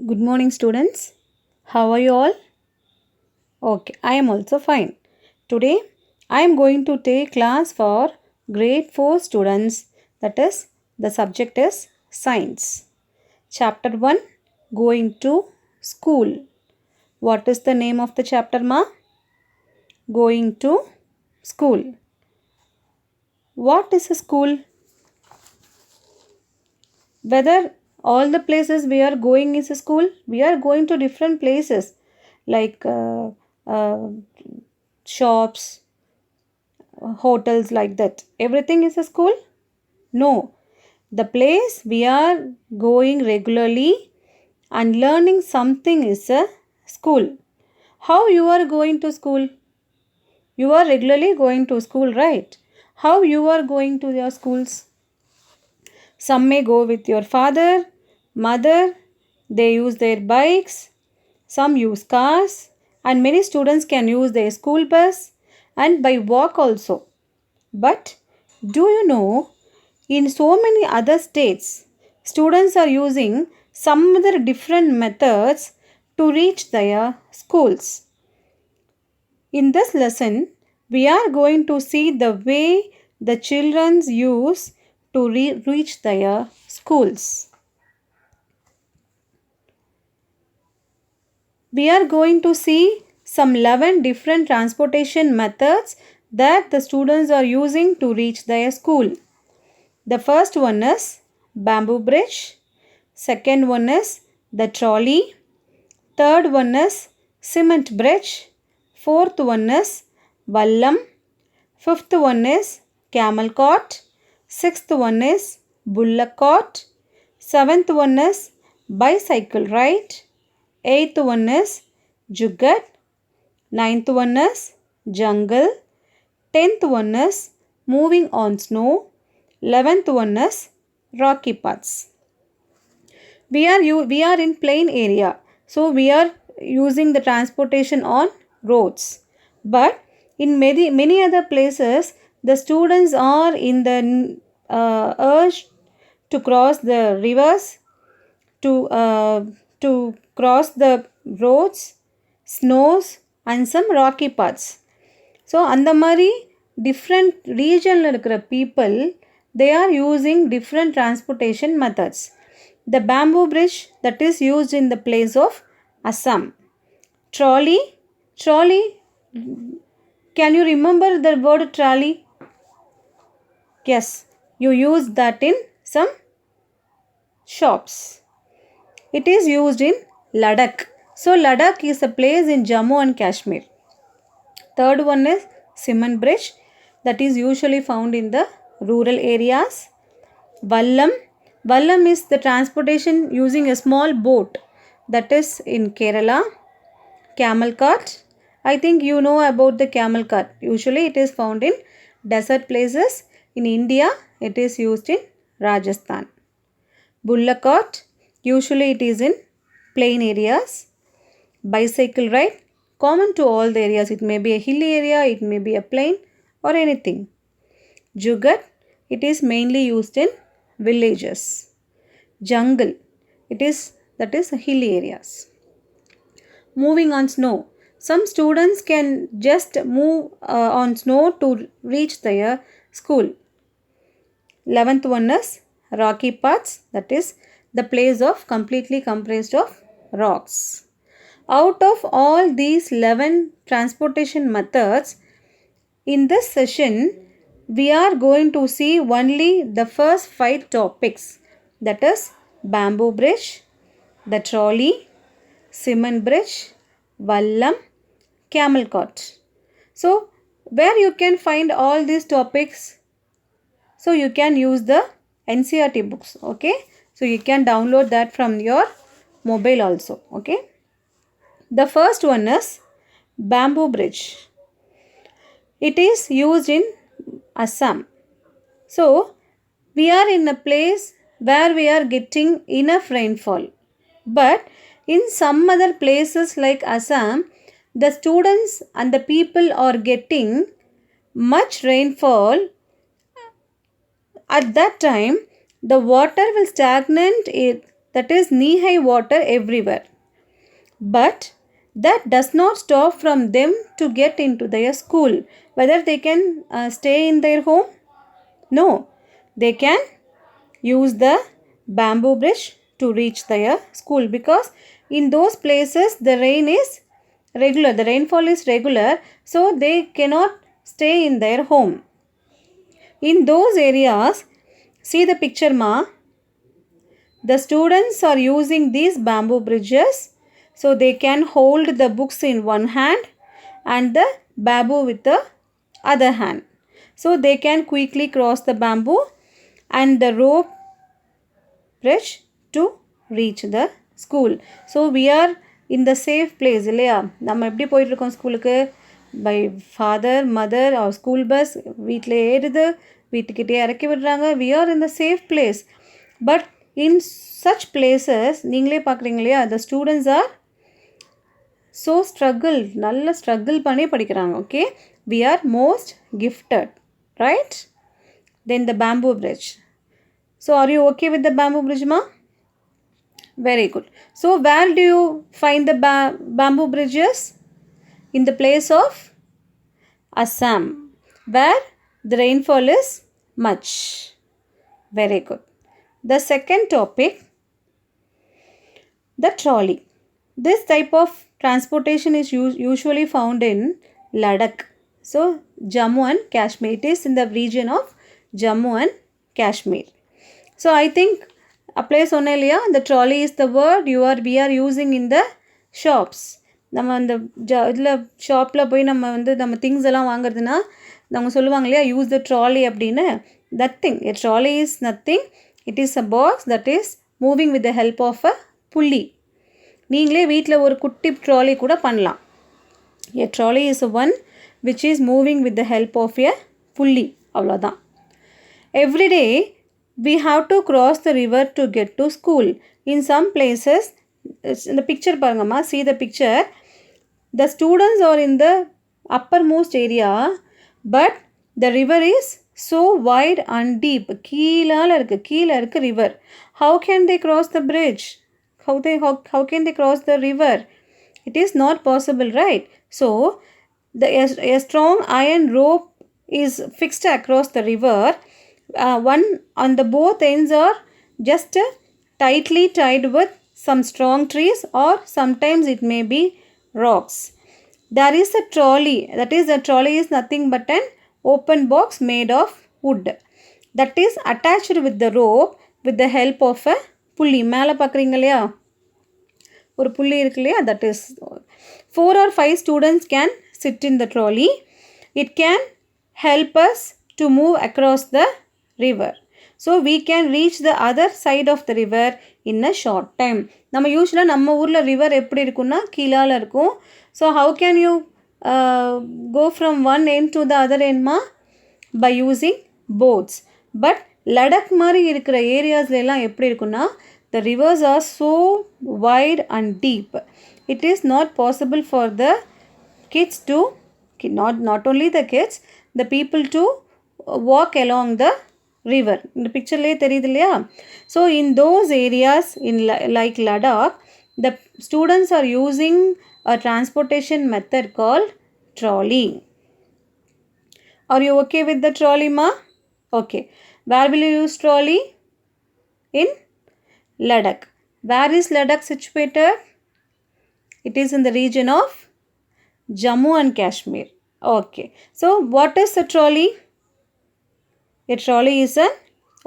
Good morning, students. How are you all? Okay, I am also fine. Today, I am going to take class for grade 4 students. That is, the subject is science. Chapter 1, Going to School. What is the name of the chapter, ma? Going to School. What is a school? Whether all the places we are going is a school, we are going to different places like uh, shops, hotels, like that. Everything is a school? No. The place we are going regularly and learning something is a school. How you are going to school? You are regularly going to school, right? How you are going to your schools? Some may go with your father, mother, they use their bikes, some use cars, and many students can use their school bus and by walk also. But do you know, in so many other states, students are using some other different methods to reach their schools. In this lesson, we are going to see the way the children use to reach their schools. We are going to see some 11 different transportation methods that the students are using to reach their school. The first one is bamboo bridge. Second one is the trolley. Third one is cement bridge. Fourth one is vallam. Fifth one is camel cart. Sixth one is bullock cart. Seventh one is bicycle ride. Eighth one is juggat. Ninth one is jungle. 10th one is moving on snow. 11th one is rocky paths. We are in plain area, so we are using the transportation on roads. But in many other places, the students are in the urge to cross the rivers, to to cross the roads, snows, and some rocky paths. So அந்த மாதிரி different ரீஜனில் இருக்கிற people they are using different transportation methods. The bamboo bridge that is used in the place of Assam. Trolley can you remember the word trolley? Yes, you use that in some shops. It is used in Ladakh. So Ladakh is a place in Jammu and Kashmir. Third one is cement bridge that is usually found in the rural areas. Vallam. Vallam is the transportation using a small boat that is in Kerala. Camel cart. I think you know about the camel cart. Usually it is found in desert places. In India it is used in Rajasthan. Bullock cart. Usually it is in plain areas. Bicycle ride. Common to all the areas. It may be a hilly area, it may be a plain or anything. Juggat, it is mainly used in villages. Jungle, that is hilly areas. Moving on snow. Some students can just move on snow to reach their school. 11th one is rocky paths, that is the place of completely comprised of rocks. Out of all these 11 transportation methods, in this session, we are going to see only the first 5 topics. That is bamboo bridge, the trolley, cement bridge, vallam, camel cart. So, where you can find all these topics? So, you can use the NCERT books, okay? So, you can download that from your mobile also, okay? The first one is bamboo bridge. It is used in Assam. So, we are in a place where we are getting enough rainfall. But in some other places like Assam, the students and the people are getting much rainfall. At that time, the water will stagnate that is knee-high water everywhere. But that does not stop from them to get into their school. Whether they can stay in their home? No, they can use the bamboo bridge to reach their school, because in those places the rain is regular, the rainfall is regular, so they cannot stay in their home. In those areas, see the picture ma, the students are using these bamboo bridges, so they can hold the books in one hand and the bamboo with the other hand, so they can quickly cross the bamboo and the rope bridge to reach the school. So we are in the safe place இல்லையா? நம்ம எப்படி போயிட்டு இருக்கோம் ஸ்கூலுக்கு? By father mother or school bus வீட்டில் ஏறுது, வீட்டுக்கிட்டே இறக்கி விடுறாங்க. We are in the safe place. But in such places நீங்களே பார்க்குறீங்க இல்லையா, the students are so struggle, நல்ல ஸ்ட்ரகிள் பண்ணி படிக்கிறாங்க. Okay, we are most gifted, right? Then the bamboo bridge. So are you okay with the bamboo bridge ma? Very good. So where do you find the bamboo bridges? In the place of Assam, where the rainfall is much. Very good. The second topic, the trolley. This type of transportation is usually found in Ladakh. So Jammu and Kashmir. It is in the region of Jammu and Kashmir. So I think apply சொன்னேன் இல்லையா, the trolley is the word we are using in the shops. நம்ம அந்த இதில் ஷாப்பில் போய் நம்ம things எல்லாம் வாங்குறதுனா நம்ம சொல்லுவாங்க இல்லையா, யூஸ் த ட்ராலி அப்படின்னு. that thing, a trolley is nothing, it is a box that is moving with the help of a pulley. நீங்களே வீட்டில் ஒரு குட்டி ட்ராலி கூட பண்ணலாம். a trolley is one which is moving with the help of a pulley. அவ்வளோதான். every day we have to cross the river to get to school. In some places, in the picture parangama, see the picture, the students are in the uppermost area, but the river is so wide and deep. கீழ இருக்கு river. How can they cross the bridge? How can they cross the river? It is not possible, right? So a strong iron rope is fixed across the river. One on the both ends are just tightly tied with some strong trees, or sometimes it may be rocks. There is a trolley, that is, a trolley is nothing but an open box made of wood that is attached with the rope with the help of a pulley. மேலே பார்க்குறீங்க இல்லையா, ஒரு புள்ளி இருக்கு இல்லையா, that is 4 or 5 students can sit in the trolley. It can help us to move across the river, so we can reach the other side of the river in a short time. நம்ம யூஸ்வலாக நம்ம ஊரில் river எப்படி இருக்குன்னா கீழால் இருக்கும். So how can you go from one end to the other end ma? By using boats. But Ladakh மாதிரி இருக்கிற ஏரியாஸ்லாம் எப்படி இருக்குன்னா, the rivers are so wide and deep. It is not possible for the kids to, not only the kids, the people to walk along the river. இந்த பிக்சர்லேயே தெரியுது இல்லையா. So in those areas in like Ladakh, the students are using a transportation method called trolley. Are you okay with the trolley ma? Okay. Where will you use trolley? In Ladakh. Where is Ladakh situated? It is in the region of Jammu and Kashmir. Okay. So what is a trolley? A trolley is an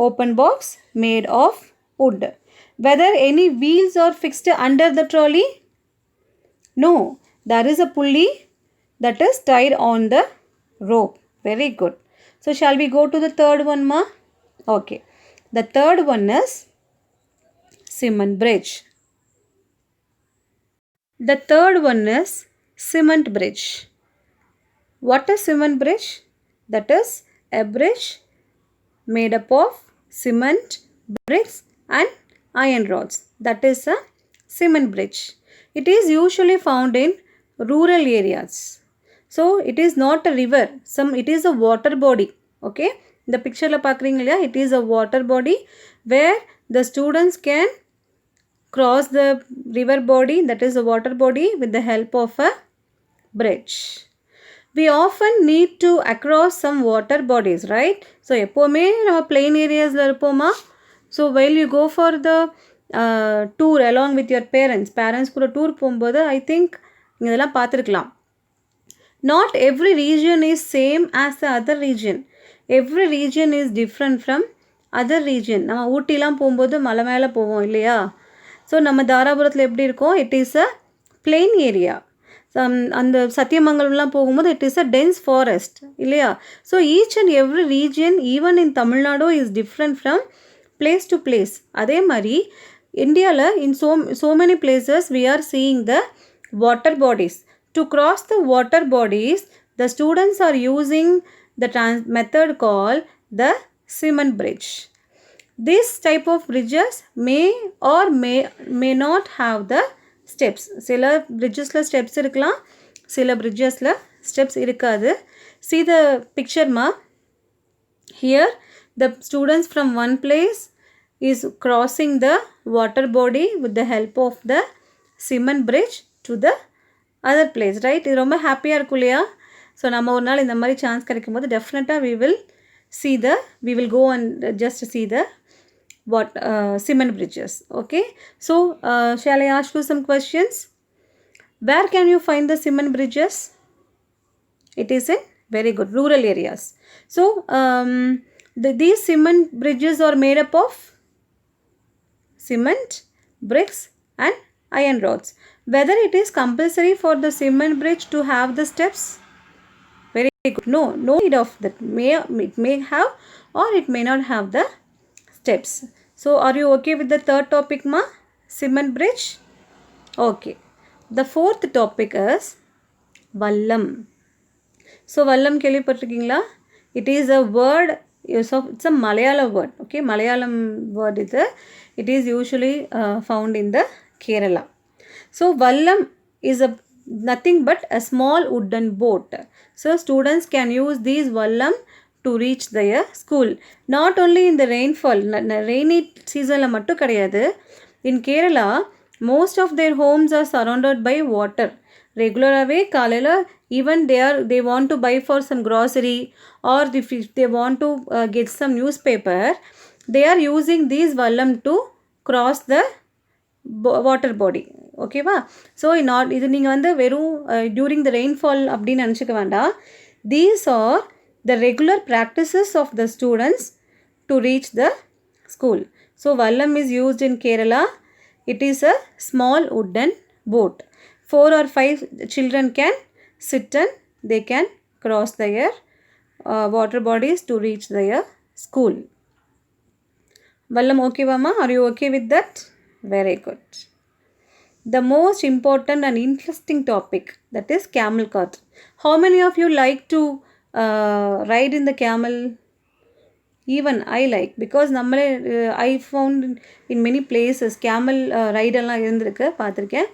open box made of wood. Whether any wheels are fixed under the trolley? No. There is a pulley that is tied on the rope. Very good. So shall we go to the third one ma? Okay. The third one is cement bridge. The third one is cement bridge. What is cement bridge? That is a bridge made up of cement, bricks and iron rods. That is a cement bridge. It is usually found in rural areas. So it is not a river. It is a water body. Okay. The picture la paakringa, it is a water body where the students can cross the river body, that is the water body, with the help of a bridge. We often need to across some water bodies, right? So எப்போவுமே நம்ம plain areasல இருப்போமா? So while you go for the tour along with your parents கூட tour போகும்போது I think நீங்கள் இதெல்லாம் பார்த்துருக்கலாம். Not every region is same as the other region. Every region is different from other region. நம்ம ஊட்டிலாம் போகும்போது மலை மேலே போவோம் இல்லையா? ஸோ நம்ம தாராபுரத்தில் எப்படி இருக்கோம்? It is a plain area. அந்த சத்தியமங்கலம்லாம் போகும்போது it is a dense forest இல்லையா? So each and every region even in Tamil Nadu is different from place to place. அதே மாதிரி இந்தியாவில் இன் so many places we are seeing the water bodies. To cross the water bodies, the students are using the method called the cement bridge. This type of bridges may or may not have the steps. சில bridgesல steps இருக்கலாம், சில bridgesல steps இருக்காது. See the picture ma. Here the students from one place is crossing the water body with the help of the cement bridge to the other place, right? இது ரொம்ப ஹாப்பியாக இருக்கும் இல்லையா? So நம்ம ஒரு நாள் இந்த மாதிரி சான்ஸ் கிடைக்கும் போது டெஃபினட்டாக we will go and just see the cement bridges. Okay, so shall I ask you some questions? Where can you find the cement bridges? It is in very good rural areas. So these cement bridges are made up of cement, bricks and iron rods. Whether it is compulsory for the cement bridge to have the steps? Very good. No need of that. It may have or it may not have the steps. So are you okay with the third topic ma? Cement bridge? Okay. The fourth topic is vallam. So vallam கேள்விப்பட்டிருக்கீங்களா? It is a word, it's a Malayalam word. Okay, Malayalam word இது. It is usually found in the Kerala. So vallam is nothing but a small wooden boat. So students can use these vallam to reach their school. Not only in the rainfall, rainy season மட்டும் கிடையாது. In Kerala, most of their homes are surrounded by water. ரெகுலராகவே காலையில் even they want to buy for some grocery or if they want to get some newspaper, they are using these vallam to cross the water body. ஓகேவா? So இது நீங்கள் வந்து வெறும் during the rainfall அப்படின்னு நினச்சிக்க வேண்டாம். These are the regular practices of the students to reach the school. So vallam is used in Kerala. It is a small wooden boat. 4 or 5 children can sit and they can cross their water bodies to reach their school. Vallam okay mama? Are you okay with that? Very good. The most important and interesting topic, that is camel cart. How many of you like to ride in the camel? Even I like, because நம்மளே I found in many places camel ride எல்லாம் இருந்திருக்கு, பார்த்துருக்கேன்.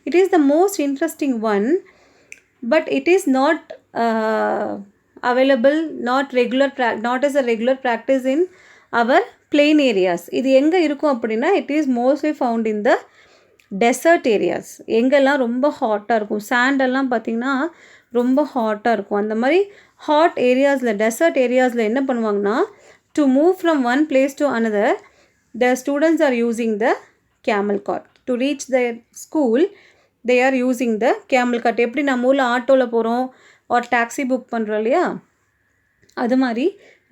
It is the most interesting one, but it is not available, not as a regular practice in our plain areas. இது எங்கே இருக்கும் அப்படின்னா, it is mostly found in the desert areas. எங்கெல்லாம் ரொம்ப ஹாட்டாக இருக்கும், சாண்டெல்லாம் பார்த்திங்கன்னா ரொம்ப ஹாட்டாக இருக்கும். அந்த மாதிரி ஹாட் ஏரியாஸில், டெசர்ட் ஏரியாஸில் என்ன பண்ணுவாங்கன்னா, to move from one place to another, the students are using the camel cart. To reach their school, they are using the camel cart. எப்படி நம்ம ஊரில் ஆட்டோவில் போகிறோம் or டாக்ஸி புக் பண்ணுறோம் இல்லையா, அது மாதிரி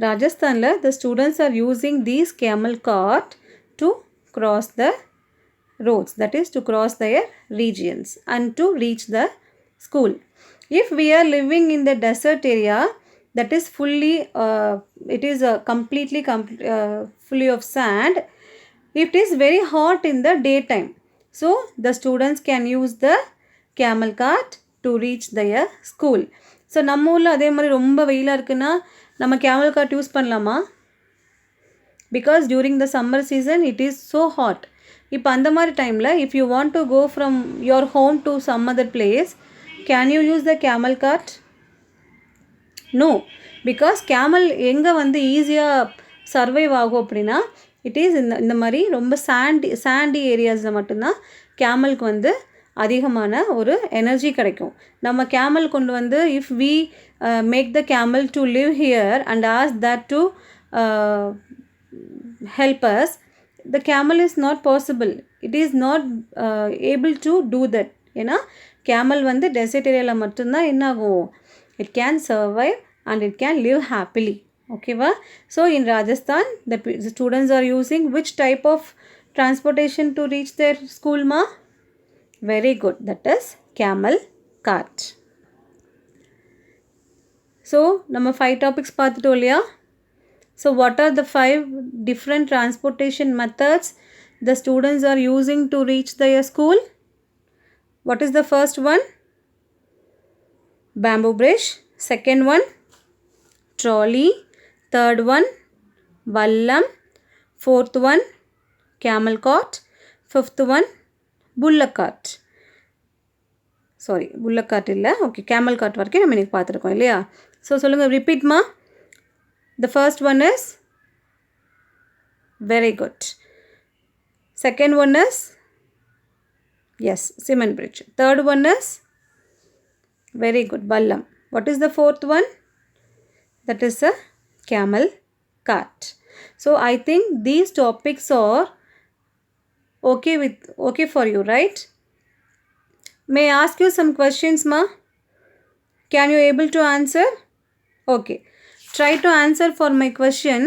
ராஜஸ்தானில் the students are using these camel cart to cross the roads, that is to cross their regions and to reach the school. If we are living in the desert area, that is fully it is completely fully of sand, it is very hot in the daytime. So the students can use the camel cart to reach their school. So நம்ம ஊரில் அதே மாதிரி ரொம்ப வெயிலாக இருக்குன்னா நம்ம camel cart use பண்ணலாமா? Because during the summer season it is so hot. இப்போ அந்த மாதிரி டைமில் if you want to go from your home to some other place, can you use the camel cart? No, because camel எங்கே வந்து ஈஸியாக survive ஆகும் அப்படின்னா, it is இந்த மாதிரி ரொம்ப சாண்டி ஏரியாஸில் மட்டும்தான் கேமலுக்கு வந்து அதிகமான ஒரு எனர்ஜி கிடைக்கும். நம்ம கேமல் கொண்டு வந்து if we make the camel to live here and ask that to help us, the camel is not possible. It is not able to do that. ஏன்னா கேமல் வந்து டெசர்ட் ஏரியாவில் மட்டும்தான் என்ன ஆகும், it can survive and it can live happily. ஓகேவா? So in Rajasthan the students are using which type of transportation to reach their school ma? Very good, that is camel cart. So நம்ம 5 topics பார்த்துட்டோம் இல்லையா? So what are the 5 different transportation methods the students are using to reach their school? What is the first one? Bamboo bridge. Second one, trolley. Third one, vallam. Fourth one, camel cart. Fifth one, bullock cart. Sorry, bullock cart illa. Okay, camel cart varke நம்ம இன்னைக்கு பார்த்துருக்கோம் இல்லையா? So சொல்லுங்கள், repeat ma. The first one is very good. Second one is yes, cement bridge. Third one is very good, vallam. What is the fourth one? That is a camel cart. So I think these topics are okay for you, right? May I ask you some questions, ma? Can you able to answer? Okay. Try to answer for my question.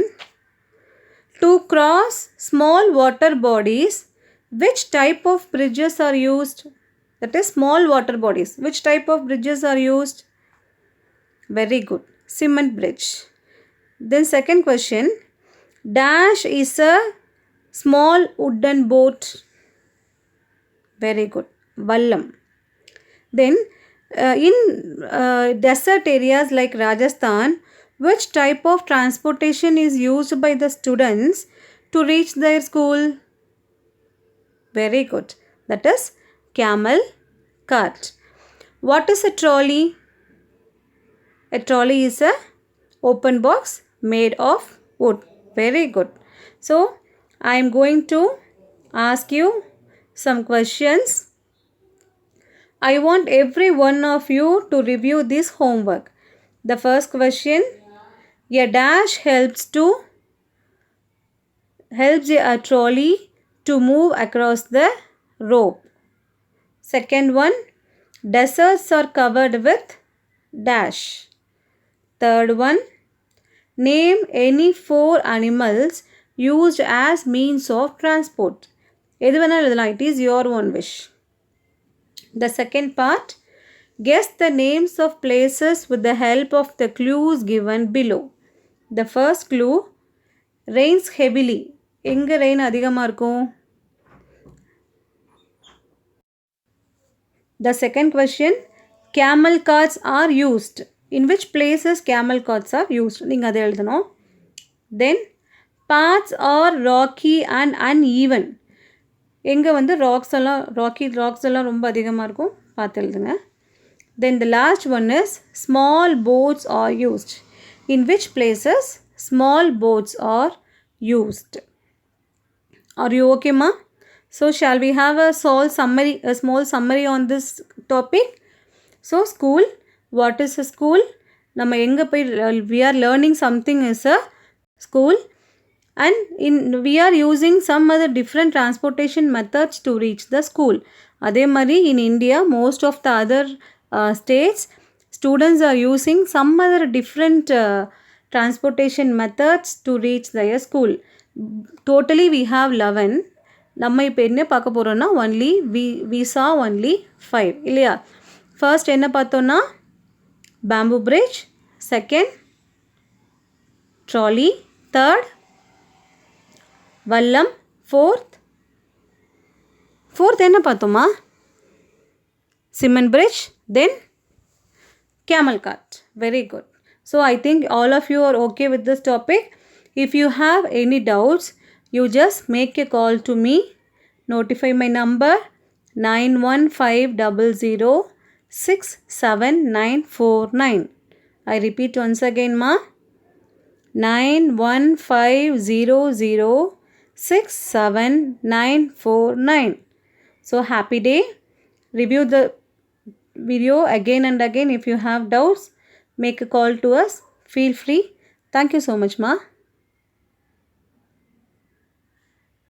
To cross small water bodies, which type of bridges are used? That is small water bodies. Which type of bridges are used? Very good. Cement bridge. Then second question. Dash is a small wooden boat. Very good. Vallam. Then in desert areas like Rajasthan, which type of transportation is used by the students to reach their school? Very good. That is camel cart. What is a trolley? A trolley is a open box made of wood. Very good. So I am going to ask you some questions. I want every one of you to review this homework. The first question, a dash helps a trolley to move across the rope. Second one, deserts are covered with dash. Third one, name any 4 animals used as means of transport. எது வேணாலும் எழுதலாம். It is your own wish. The second part, guess the names of places with the help of the clues given below. The first clue, rains heavily. எங்க rain அதிகமாக இருக்கும்? The second question, camel carts are used. In which places camel carts are used? நீங்கள் அதை எழுதணும். Then paths are rocky and uneven. எங்கே வந்து rocks எல்லாம் ரொம்ப அதிகமாக இருக்கும், பார்த்து எழுதுங்க. Then the last one is small boats are used. In which places small boats are used? Are you okay, ma? So shall we have a small summary on this topic? So school, what is a school? நம்ம எங்கே போய் we are learning something is a school, and we are using some other different transportation methods to reach the school. அதே மாதிரி in India, most of the other states, students are using some other different transportation methods to reach their school. Totally we have 11. நம்ம இப்போ என்ன பார்க்க போகிறோன்னா we saw only 5 இல்லையா? First என்ன பார்த்தோன்னா bamboo bridge, second trolley, third vallam, fourth என்ன பார்த்தோமா? cement bridge, then camel cart. Very good. So I think all of you are okay with this topic. If you have any doubts, you just make a call to me. Notify my number 9150067949. I repeat once again, ma. 9150067949. 67949. So happy day. Review the video again and again. If you have doubts, make a call to us. Feel free. Thank you so much, Ma.